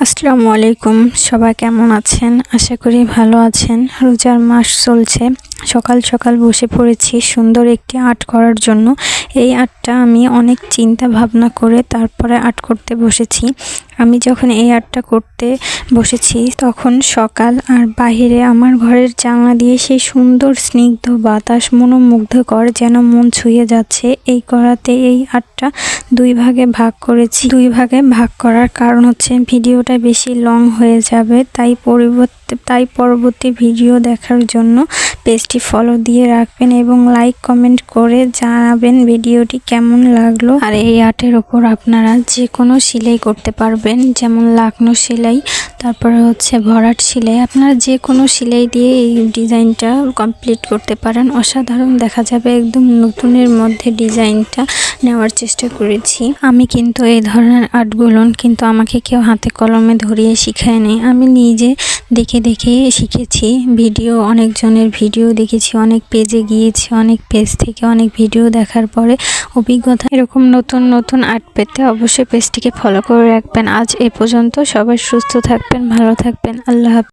আসসালামু আলাইকুম। সবাই কেমন আছেন? আশা করি ভালো আছেন। রোজার মাস চলছে। সকাল সকাল বসে পড়েছি সুন্দর একটি আর্ট করার জন্য। এই আর্টটা আমি অনেক চিন্তা ভাবনা করে তারপরে আর্ট করতে বসেছি। আমি যখন এই আর্টটা করতে বসেছি তখন সকাল, আর বাহিরে আমার ঘরের জানলা দিয়ে সেই সুন্দর স্নিগ্ধ বাতাস মনোমুগ্ধকর, যেন মন ছুঁয়ে যাচ্ছে। এই করাতে এই আর্টটা দুই ভাগে ভাগ করেছি। দুই ভাগে ভাগ করার কারণ হচ্ছে ভিডিওটা বেশি লং হয়ে যাবে, তাই পরবর্তী ভিডিও দেখার জন্য পেজটি ফলো দিয়ে রাখবেন এবং লাইক কমেন্ট করে জানাবেন ভিডিওটি কেমন লাগলো। আর এই আর্টের ওপর আপনারা যে কোনো সেলাই করতে পারবেন, যেমন লাকনো সেলাই, তারপরে হচ্ছে ভরাট সেলাই। আপনারা যে কোনো সেলাই দিয়ে এই ডিজাইনটা কমপ্লিট করতে পারেন। অসাধারণ দেখা যাবে। একদম নতুনের মধ্যে ডিজাইনটা নেওয়ার চেষ্টা করেছি। আমি কিন্তু এই ধরনের আর্টগুলো কিন্তু আমাকে কেউ হাতে কলমে ধরিয়ে শিখায়নি, আমি নিজে দেখে দেখে শিখেছি। অনেকজনের ভিডিও দেখেছি, অনেক পেজে গিয়েছি, অনেক পেজ থেকে অনেক ভিডিও দেখার পরে অভিজ্ঞতা। এরকম নতুন নতুন আর্ট পেতে অবশ্যই পেজটিকে ফলো করে রাখবেন। আজ এ পর্যন্ত। সবাই সুস্থ থাকবেন, ভালো থাকবেন। আল্লাহ হাফেজ।